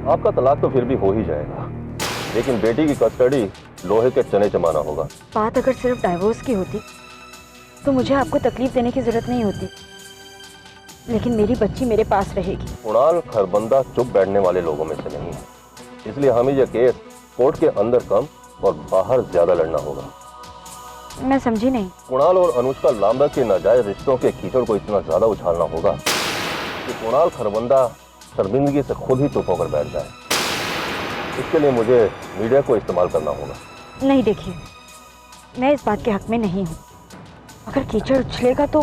आपका तलाक तो फिर भी हो ही जाएगा, लेकिन बेटी की कस्टडी लोहे के चने चमाना होगा। बात अगर सिर्फ डाइवोर्स की होती तो मुझे आपको तकलीफ देने की जरूरत नहीं होती, लेकिन मेरी बच्ची मेरे पास रहेगी। कुणाल खरबंदा चुप बैठने वाले लोगों में से नहीं है, इसलिए हमें यह केस कोर्ट के अंदर कम और बाहर ज्यादा लड़ना होगा। मैं समझी नहीं। कुणाल और अनुष्का लांबा के नाजायज रिश्तों के कीचड़ को इतना ज्यादा उछालना होगा कि कुणाल खरबंदा शर्मिंदगी से खुद ही चुप होकर बैठ जाए। इसके लिए मुझे मीडिया को इस्तेमाल करना होगा। नहीं, देखिए, मैं इस बात के हक में नहीं हूँ। अगर कीचड़ उछलेगा तो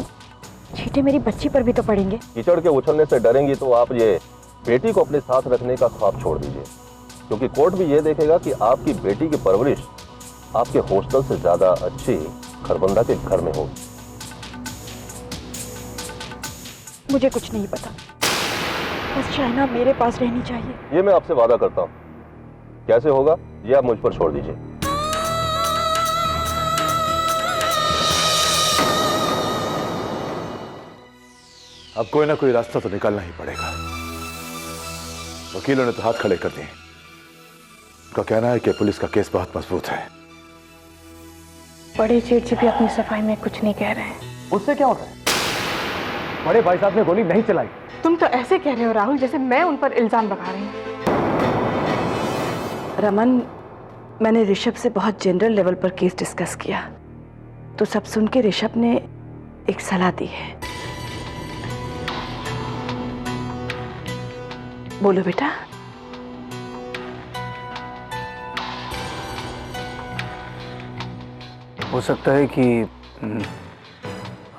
छींटे मेरी बच्ची पर भी तो पड़ेंगे। कीचड़ के उछलने से डरेंगी तो आप ये बेटी को अपने साथ रखने का ख्वाब छोड़ दीजिए, क्योंकि कोर्ट भी ये देखेगा कि आपकी बेटी की परवरिश आपके हॉस्टल से ज्यादा अच्छी खरबंदा के घर में होगी। मुझे कुछ नहीं पता, बस शाइना मेरे पास रहनी चाहिए। ये मैं आपसे वादा करता हूँ। कैसे होगा ये आप मुझ पर छोड़ दीजिए। अब कोई ना कोई रास्ता तो निकालना ही पड़ेगा। वकीलों ने तो हाथ खड़े कर दिए। उनका कहना है कि पुलिस का केस बहुत मजबूत है। बड़े सेठ जी भी अपनी सफाई में कुछ नहीं कह रहे हैं। उससे क्या होता है? बड़े भाई साहब ने गोली नहीं चलाई। तुम तो ऐसे कह रहे हो राहुल जैसे मैं उन पर इल्जाम लगा रही हूँ। रमन, मैंने ऋषभ से बहुत जनरल लेवल पर केस डिस्कस किया तो सब सुन के ऋषभ ने एक सलाह दी है। बोलो बेटा। हो सकता है कि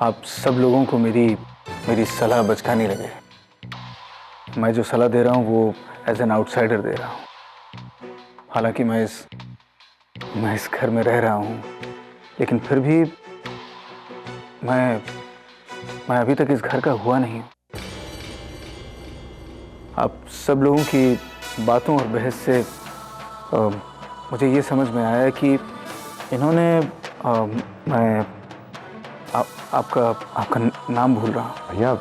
आप सब लोगों को मेरी सलाह बचकानी लगे। मैं जो सलाह दे रहा हूँ वो एज एन आउटसाइडर दे रहा हूँ। हालांकि मैं इस घर में रह रहा हूँ, लेकिन फिर भी मैं अभी तक इस घर का हुआ नहीं हूँ। आप सब लोगों की बातों और बहस से मुझे ये समझ में आया कि इन्होंने मैं आपका नाम भूल रहा हूँ भैया।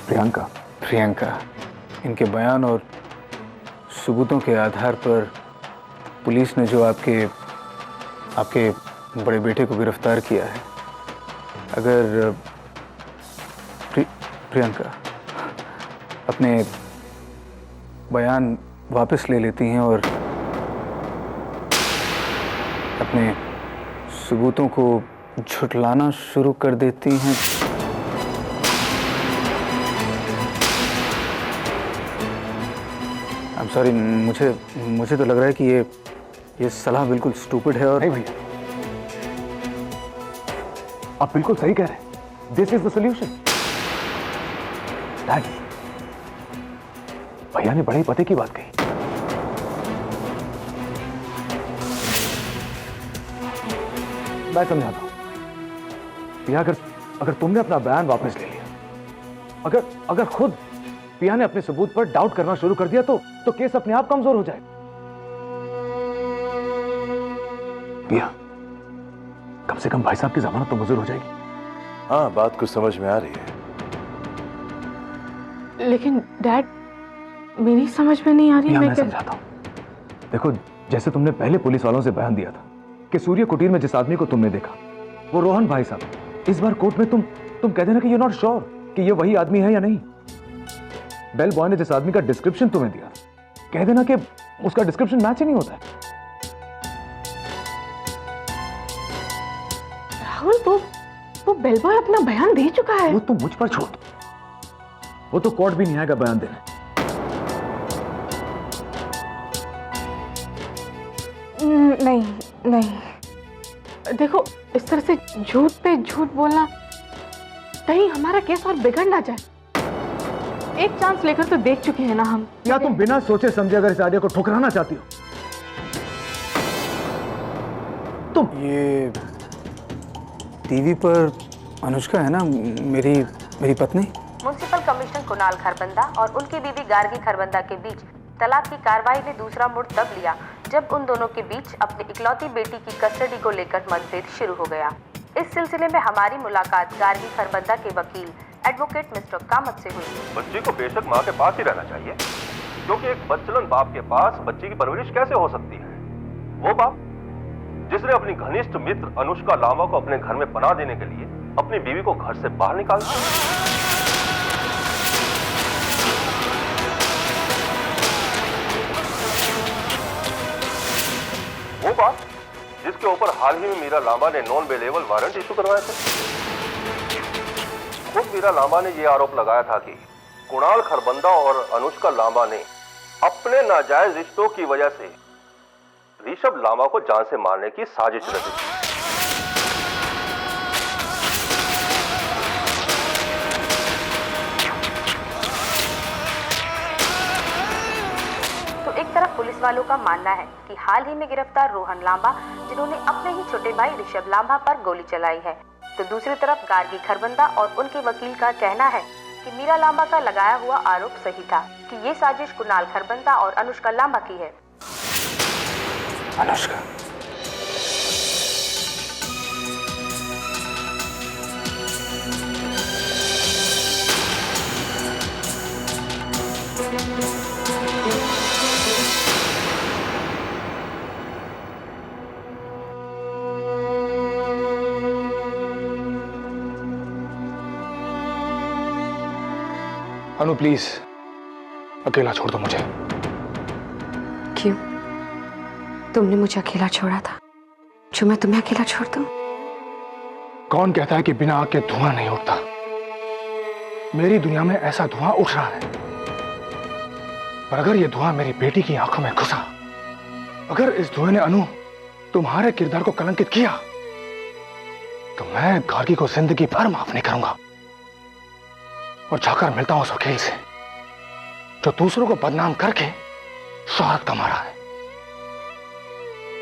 प्रियंका। इनके बयान और सबूतों के आधार पर पुलिस ने जो आपके बड़े बेटे को गिरफ्तार किया है। अगर प्रियंका अपने बयान वापस ले लेती हैं और अपने सबूतों को झुठलाना शुरू कर देती हैं, आई एम सॉरी, मुझे तो लग रहा है कि ये सलाह बिल्कुल स्टूपिड है। और नहीं भैया, आप बिल्कुल सही कह रहे हैं। This is the solution. Dad, भैया ने बड़े ही पते की बात कही। मैं समझाता हूं पिया, अगर तुमने अपना बयान वापस ले लिया, अगर खुद पिया ने अपने सबूत पर डाउट करना शुरू कर दिया तो केस अपने आप कमजोर हो जाएगा। पिया, कम से कम भाई साहब की जमानत तो मंजूर हो जाएगी। हाँ, बात कुछ समझ में आ रही है। लेकिन डैड, मेरी समझ में नहीं आ रही। मैं समझाता हूं। देखो, जैसे तुमने पहले पुलिस वालों से बयान दिया था कि सूर्य कुटीर में जिस आदमी को तुमने देखा वो रोहन भाई साहब, इस बार कोर्ट में तुम कह देना कि यू नॉट श्योर कि ये वही आदमी है या नहीं। बेल बॉय ने जिस आदमी का डिस्क्रिप्शन तुम्हें दिया कह देना कि उसका डिस्क्रिप्शन मैच ही नहीं होता है। राहुल, वो बेल बॉय अपना बयान दे चुका है। वो तुम मुझ पर छोड़ दो, वो तो कोर्ट भी नहीं आएगा बयान देने। नहीं, देखो, इस तरह से झूठ पे झूठ बोलना, कहीं हमारा केस और बिगड़ ना जाए। एक चांस लेकर तो देख चुके हैं ना हम। या तुम बिना सोचे समझे अगर इस आइडिया को ठुकराना चाहती हो? तुम ये टीवी पर अनुष्का है ना, मेरी पत्नी। म्युनिसिपल कमिश्नर कुणाल खरबंदा और उनकी बीवी गार्गी खरबंदा के बीच तलाक की कार्रवाई ने दूसरा मोड़ तब लिया जब उन दोनों के बीच अपनी इकलौती बेटी की कस्टडी को लेकर मतभेद शुरू हो गया। इस सिलसिले में हमारी मुलाकात गार्गी खरबंदा के वकील एडवोकेट मिस्टर कामत से हुई। बच्ची को बेशक माँ के पास ही रहना चाहिए, क्योंकि एक बच्चलन बाप के पास बच्ची की परवरिश कैसे हो सकती है? वो बाप जिसने अपनी घनिष्ठ मित्र अनुष्का लांबा को अपने घर में पनाह देने के लिए अपनी बीवी को घर से बाहर निकाल दिया। वो बाप जिसके ऊपर हाल ही में मीरा लांबा ने नॉन बेलेबल वारंट इशू करवाए थे। खुद मीरा लांबा ने यह आरोप लगाया था कि कुणाल खरबंदा और अनुष्का लांबा ने अपने नाजायज रिश्तों की वजह से ऋषभ लांबा को जान से मारने की साजिश रची। तो एक तरफ पुलिस वालों का मानना है कि हाल ही में गिरफ्तार रोहन लांबा जिन्होंने अपने ही छोटे भाई ऋषभ लांबा पर गोली चलाई है, तो दूसरी तरफ गार्गी खरबंदा और उनके वकील का कहना है कि मीरा लांबा का लगाया हुआ आरोप सही था कि ये साजिश कुणाल खरबंदा और अनुष्का लांबा की है। अनुष्का, अनु प्लीज अकेला छोड़ दो मुझे। क्यों? तुमने मुझे अकेला छोड़ा था, जो मैं तुम्हें अकेला छोड़ दूं? कौन कहता है कि बिना आग के धुआं नहीं उठता? मेरी दुनिया में ऐसा धुआं उठ रहा है, पर अगर यह धुआं मेरी बेटी की आंखों में घुसा, अगर इस धुएं ने अनु तुम्हारे किरदार को कलंकित किया, तो मैं गार्गी को जिंदगी भर माफ नहीं करूंगा। और जाकर मिलता हूं उस वकील से जो दूसरों को बदनाम करके शोहरत कमा रहा है।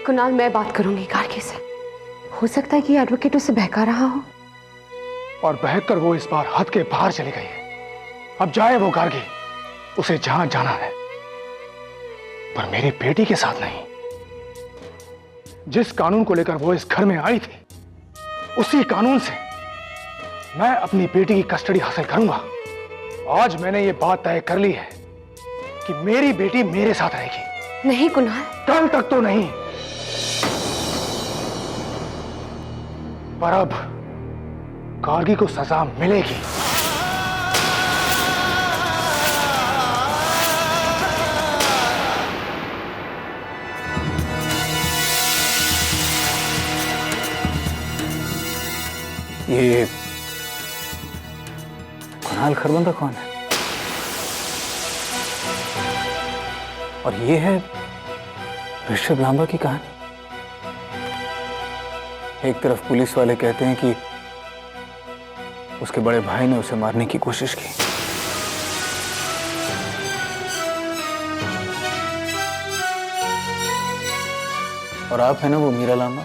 कुणाल, मैं बात करूंगी गार्गी से। हो सकता है कि एडवोकेट उसे बहका रहा हो, और बहकर वो इस बार हद के बाहर चली गई है। अब जाए वो गार्गी, उसे जहां जाना है, पर मेरी बेटी के साथ नहीं। जिस कानून को लेकर वो इस घर में आई थी, उसी कानून से मैं अपनी बेटी की कस्टडी हासिल करूंगा। आज मैंने ये बात तय कर ली है कि मेरी बेटी मेरे साथ रहेगी। नहीं कुणाल, कल तक तो नहीं, पर अब गार्गी को सजा मिलेगी। ये कुणाल खरबंदा कौन है? और ये है ऋषभ लांबा की कहानी। एक तरफ पुलिस वाले कहते हैं कि उसके बड़े भाई ने उसे मारने की कोशिश की, और आप है ना वो मीरा लांबा,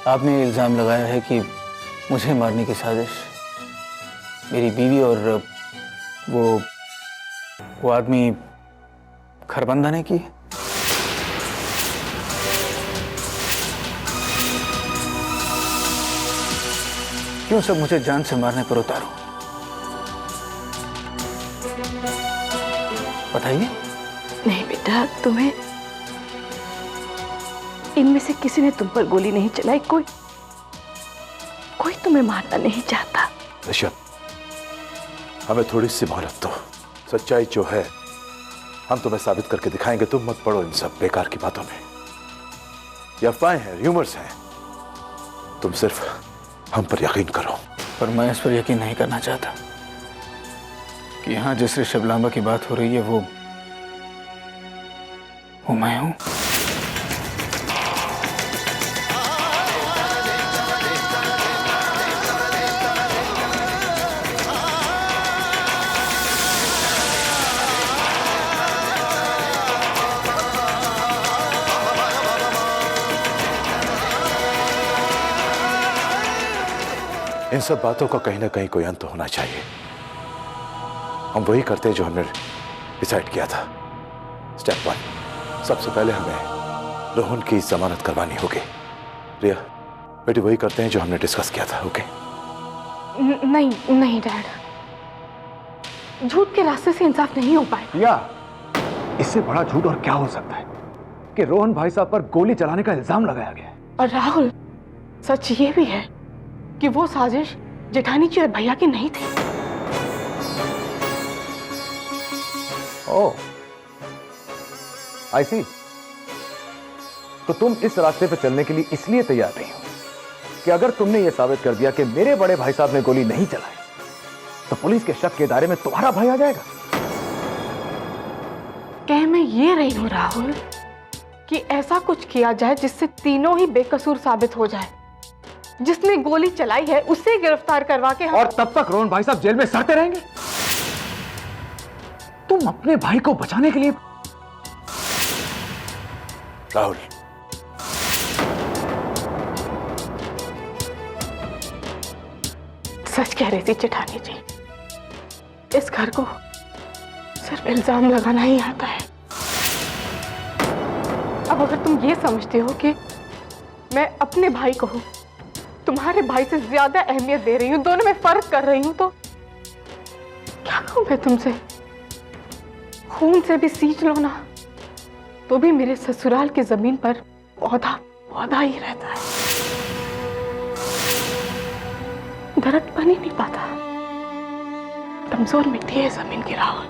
आपने इल्जाम लगाया है कि मुझे मारने की साजिश मेरी बीवी और वो आदमी खरबंदा ने की। क्यों सब मुझे जान से मारने पर उतारो? बताइए। नहीं बेटा, तुम्हें इनमें से किसी ने तुम पर गोली नहीं चलाई। कोई तुम्हें मारना नहीं चाहता। ऋषभ, हमें थोड़ी सी मोहलत दो। सच्चाई जो है हम तुम्हें साबित करके दिखाएंगे। तुम मत पड़ो इन सब बेकार की बातों में। ये अफवाहें हैं, र्यूमर्स हैं। तुम सिर्फ हम पर यकीन करो। पर मैं इस पर यकीन नहीं करना चाहता कि यहां जिस ऋषभ लांबा की बात हो रही है वो मैं हूं। इन सब बातों का कहीं ना कहीं कोई अंत होना चाहिए। हम वही करते हैं जो हमने डिसाइड किया था। स्टेप 1, सबसे पहले हमें रोहन की जमानत करवानी होगी। रिया बेटी, वही करते हैं जो हमने डिस्कस किया था। ओके? नहीं नहीं डैड, झूठ के रास्ते से इंसाफ नहीं हो पाएगा। रिया, इससे बड़ा झूठ और क्या हो सकता है कि रोहन भाई साहब पर गोली चलाने का इल्जाम लगाया गया है। और राहुल, सच ये भी है कि वो साजिश जेठानी जी और भैया की नहीं थी। ओह, आई सी। तो तुम इस रास्ते पर चलने के लिए इसलिए तैयार नहीं हो कि अगर तुमने यह साबित कर दिया कि मेरे बड़े भाई साहब ने गोली नहीं चलाई तो पुलिस के शक के दायरे में तुम्हारा भाई आ जाएगा। कह मैं ये रही हूं राहुल कि ऐसा कुछ किया जाए जिससे तीनों ही बेकसूर साबित हो जाए। जिसने गोली चलाई है उसे गिरफ्तार करवा के और तब तक रोहन भाई साहब जेल में सड़ते रहेंगे। तुम अपने भाई को बचाने के लिए। राहुल, सच कह रही थी जेठानी जी, इस घर को सिर्फ इल्जाम लगाना ही आता है। अब अगर तुम ये समझते हो कि मैं अपने भाई को तुम्हारे भाई से ज्यादा अहमियत दे रही हूं, दोनों में फर्क कर रही हूं, तो क्या कहूं मैं तुमसे? खून से भी सींच लो ना तो भी मेरे ससुराल की जमीन पर पौधा पौधा ही रहता है, दरख्त बन ही नहीं पाता। कमजोर मिट्टी है जमीन की राहुल।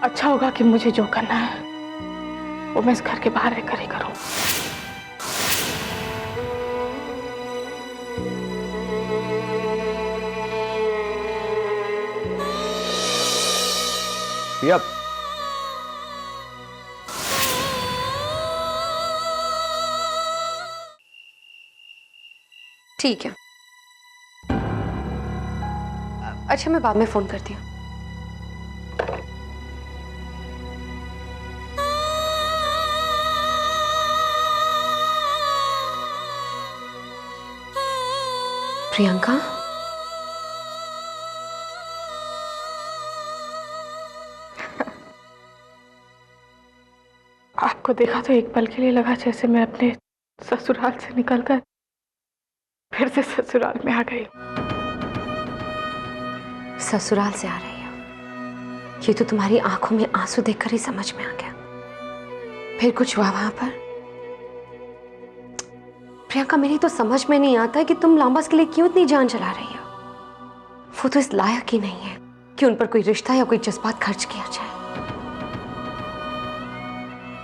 अच्छा होगा कि मुझे जो करना है वो मैं इस घर के बाहर रहकर ही करूं। यप, ठीक है। अच्छा, मैं बाद में फोन करती हूँ। प्रियंका, आपको देखा तो एक पल के लिए लगा जैसे मैं अपने ससुराल से निकलकर फिर से ससुराल में आ गई। ससुराल से आ रही हो ये तो तुम्हारी आंखों में आंसू देखकर ही समझ में आ गया। फिर कुछ हुआ वहां पर? प्रियंका, मेरी तो समझ में नहीं आता है कि तुम लांबास के लिए क्यों इतनी जान चला रही हो। वो तो इस लायक ही नहीं है कि उन पर कोई रिश्ता या कोई जज्बात खर्च किया जाए।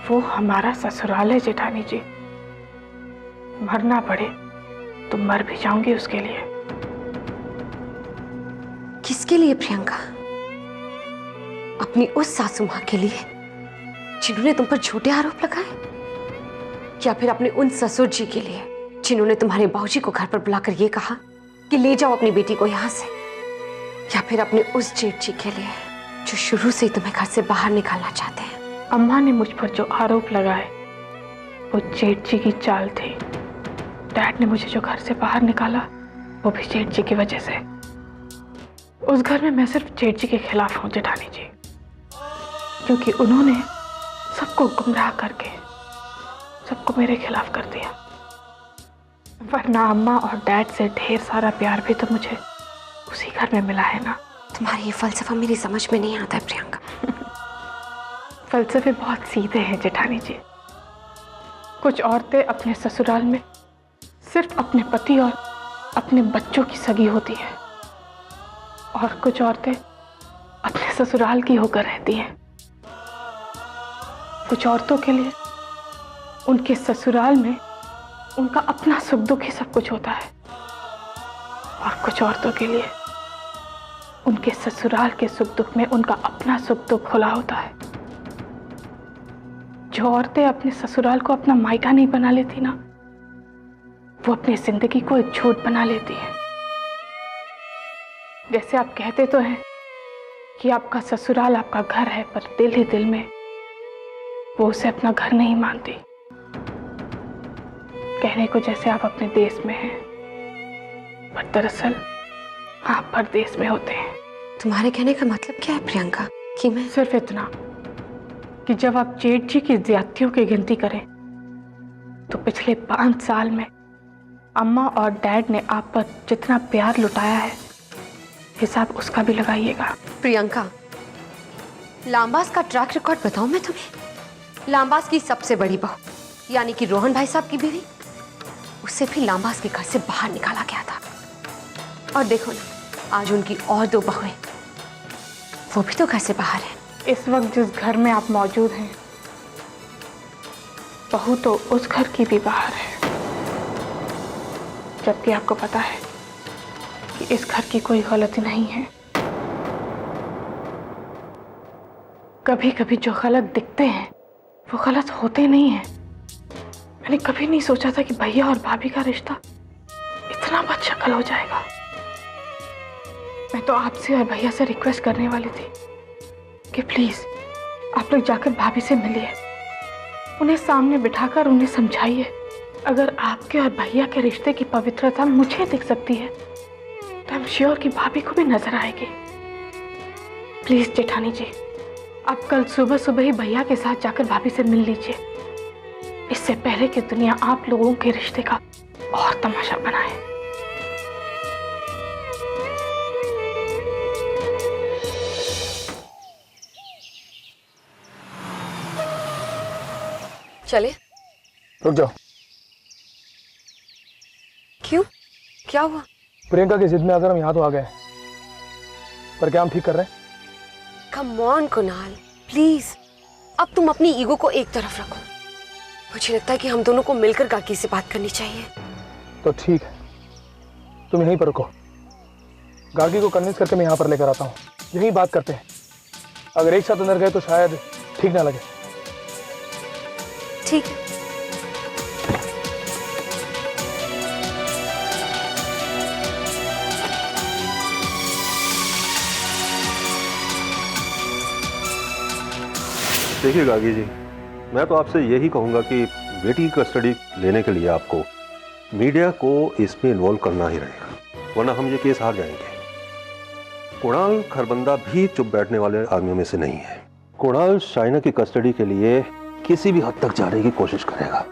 वो हमारा ससुराल है जेठानी जी, मरना पड़े तो मर भी जाऊंगी उसके लिए। किसके लिए प्रियंका? अपनी उस सासू मां के लिए जिन्होंने तुम पर झूठे आरोप लगाए, या फिर अपने उन ससुर जी के लिए जिन्होंने तुम्हारे बाबूजी को घर पर बुलाकर यह कहा कि ले जाओ अपनी बेटी को यहां से, या फिर अपने उस जेठ जी के लिए जो शुरू से ही तुम्हें घर से बाहर निकालना चाहते हैं? अम्मा ने मुझ पर जो आरोप लगाए वो जेठ जी की चाल थी। डैड ने मुझे जो घर से बाहर निकाला वो भी जेठ जी की वजह से। उस घर में मैं सिर्फ जेठ जी के खिलाफ हूं जेठानी जी, क्योंकि उन्होंने सबको गुमराह करके सबको मेरे खिलाफ कर दिया। वरना अम्मा और डैड से ढेर सारा प्यार भी तो मुझे उसी घर में मिला है ना। तुम्हारा ये फलसफा मेरी समझ में नहीं आता है प्रियंका। फलसफे बहुत सीधे हैं जेठानी जी। कुछ औरतें अपने ससुराल में सिर्फ अपने पति और अपने बच्चों की सगी होती है, और कुछ औरतें अपने ससुराल की होकर रहती हैं। कुछ औरतों के लिए उनके ससुराल में उनका अपना सुख दुख ही सब कुछ होता है, और कुछ औरतों के लिए उनके ससुराल के सुख दुख में उनका अपना सुख दुख खुला होता है। जो औरतें अपने ससुराल को अपना मायका नहीं बना लेती ना, वो अपनी जिंदगी को एक झूठ बना लेती है। जैसे आप कहते तो हैं कि आपका ससुराल आपका घर है, पर दिल ही दिल में वो उसे अपना घर नहीं मानती। कहने को जैसे आप अपने देश में हैं, पर दरअसल आप परदेश में होते हैं। तुम्हारे कहने का मतलब क्या है प्रियंका? कि मैं सिर्फ इतना कि जब आप जेठ जी की ज्यादतियों की गिनती करें तो पिछले 5 साल में अम्मा और डैड ने आप पर जितना प्यार लुटाया है, हिसाब उसका भी लगाइएगा। प्रियंका, लांबास का ट्रैक रिकॉर्ड बताऊं मैं तुम्हें? लांबास की सबसे बड़ी बहू यानी कि रोहन भाई साहब की बीवी, उसे भी लांबास के घर से बाहर निकाला गया था। और देखो ना, आज उनकी और 2 बहुएं, वो भी तो घर से बाहर है। इस वक्त जिस घर में आप मौजूद हैं, बहू तो उस घर की भी बाहर है, जबकि आपको पता है कि इस घर की कोई गलती नहीं है। कभी कभी जो गलत दिखते हैं वो गलत होते नहीं हैं। मैंने कभी नहीं सोचा था कि भैया और भाभी का रिश्ता इतना बदशक्ल हो जाएगा। मैं तो आपसे और भैया से रिक्वेस्ट करने वाली थी कि प्लीज आप लोग जाकर भाभी से मिलिए, उन्हें सामने बिठाकर उन्हें समझाइए। अगर आपके और भैया के रिश्ते की पवित्रता मुझे दिख सकती है तो आई एम श्योर कि भाभी को भी नजर आएगी। प्लीज जेठानी जी, आप कल सुबह सुबह ही भैया के साथ जाकर भाभी से मिल लीजिए, इससे पहले कि दुनिया आप लोगों के रिश्ते का और तमाशा बनाए। चले? रुक जाओ। क्यों? क्या हुआ? प्रियंका की जिद में अगर हम यहाँ तो आ गए, पर क्या हम ठीक कर रहे हैं? कम ऑन कुणाल, प्लीज अब तुम अपनी ईगो को एक तरफ रखो। मुझे लगता है कि हम दोनों को मिलकर गार्गी से बात करनी चाहिए। तो ठीक है, तुम यहीं पर रुको, गार्गी को कन्विंस करके मैं यहाँ पर लेकर आता हूँ। यहीं बात करते हैं, अगर एक साथ अंदर गए तो शायद ठीक ना लगे। ठीक है। देखिए गार्गी जी, मैं तो आपसे यही कहूंगा कि बेटी की कस्टडी लेने के लिए आपको मीडिया को इसमें इन्वॉल्व करना ही रहेगा, वरना हम ये केस हार जाएंगे। कुणाल खरबंदा भी चुप बैठने वाले आदमियों में से नहीं है। कुणाल शाइना की कस्टडी के लिए किसी भी हद तक जाने की कोशिश करेगा।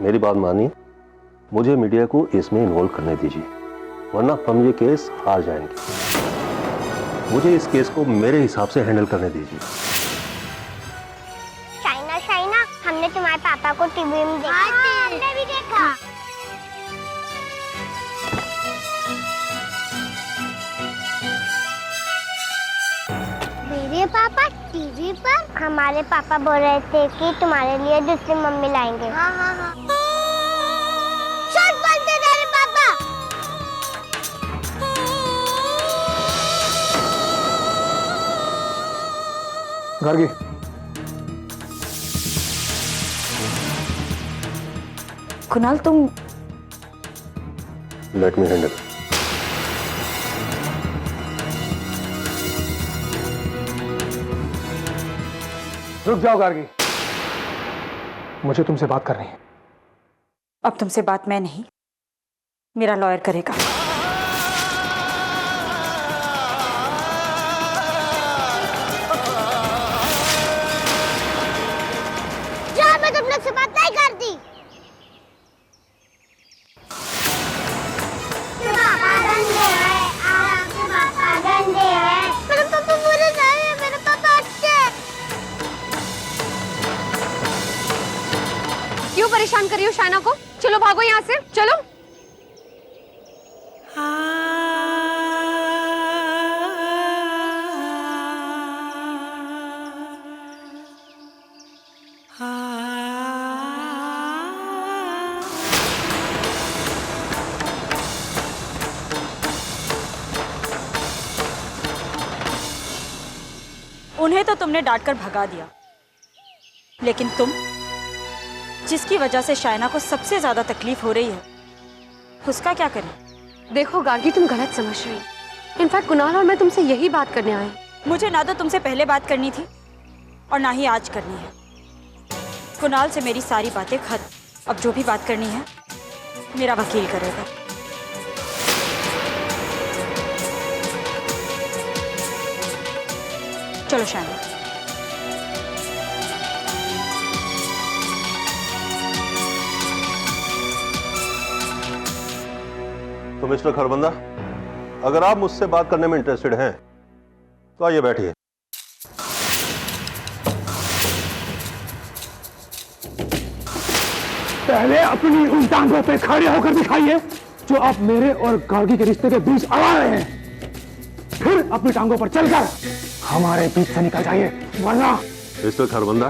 मेरी बात मानिए, मुझे मीडिया को इसमें इन्वॉल्व करने दीजिए, वरना हम ये केस हार जाएंगे। मुझे इस केस को मेरे हिसाब से हैंडल करने दीजिए। शाइना, हमने तुम्हारे पापा को टीवी में देखा। हमने भी देखा। मेरे पापा टीवी पर? हमारे पापा बोल रहे थे कि तुम्हारे लिए दूसरी मम्मी लाएंगे। हाँ हाँ हाँ। झूठ बोलते तेरे पापा। गार्गी, कुणाल तुम लेट मी हैंडल। रुक जाओ गार्गी, मुझे तुमसे बात करनी है। अब तुमसे बात मैं नहीं, मेरा लॉयर करेगा। मैं तुम लोग से बात नहीं करती। पापा गंदे हैं, आपके पापा गंदे हैं। मेरे पापा बुरे नहीं हैं, मेरे पापा अच्छे हैं। क्यों परेशान कर रही हो शाइना को? चलो भागो यहाँ से, चलो। उन्हें तो तुमने डांटकर भगा दिया, लेकिन तुम जिसकी वजह से शाइना को सबसे ज्यादा तकलीफ हो रही है, उसका क्या करें? देखो गार्गी, तुम गलत समझ रही हो। इनफैक्ट कुणाल और मैं तुमसे यही बात करने आए। मुझे ना तो तुमसे पहले बात करनी थी और ना ही आज करनी है। कुणाल से मेरी सारी बातें खत्म। अब जो भी बात करनी है मेरा वकील करेगा। चलो शाइना। तो मिस्टर खरबंदा, अगर आप मुझसे बात करने में इंटरेस्टेड हैं तो आइए बैठिए। पहले अपनी उन टांगों पे खड़े होकर दिखाइए जो आप मेरे और गार्गी के रिश्ते के बीच अड़ा रहे हैं। फिर अपनी टांगों पर चलकर हमारे बीच से निकल जाइए, वरना। मिस्टर खरबंदा,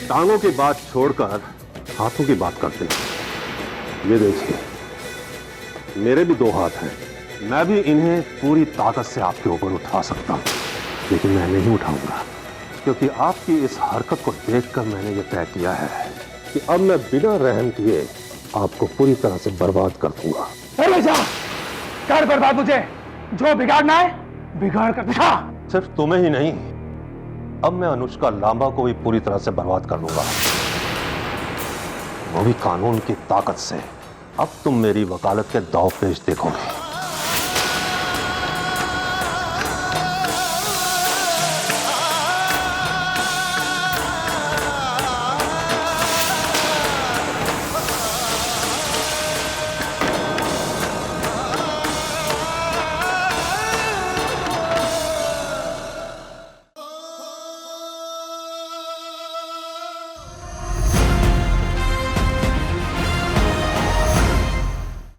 टांगों की बात छोड़कर हाथों की बात करते हैं। ये देखिए, मेरे भी 2 हाथ हैं, मैं भी इन्हें पूरी ताकत से आपके ऊपर उठा सकता हूं, लेकिन मैं नहीं उठाऊंगा, क्योंकि आपकी इस हरकत को देखकर मैंने ये तय किया है कि अब मैं बिना रहम किए आपको पूरी तरह से बर्बाद कर दूंगा। कर बर्बाद मुझे, जो बिगाड़ना है बिगाड़ कर दिखा। सिर्फ तुम्हें ही नहीं, अब मैं अनुष्का लांबा को भी पूरी तरह से बर्बाद कर दूंगा, वो भी कानून की ताकत से। अब तुम मेरी वकालत के दांव पेच देखोगे।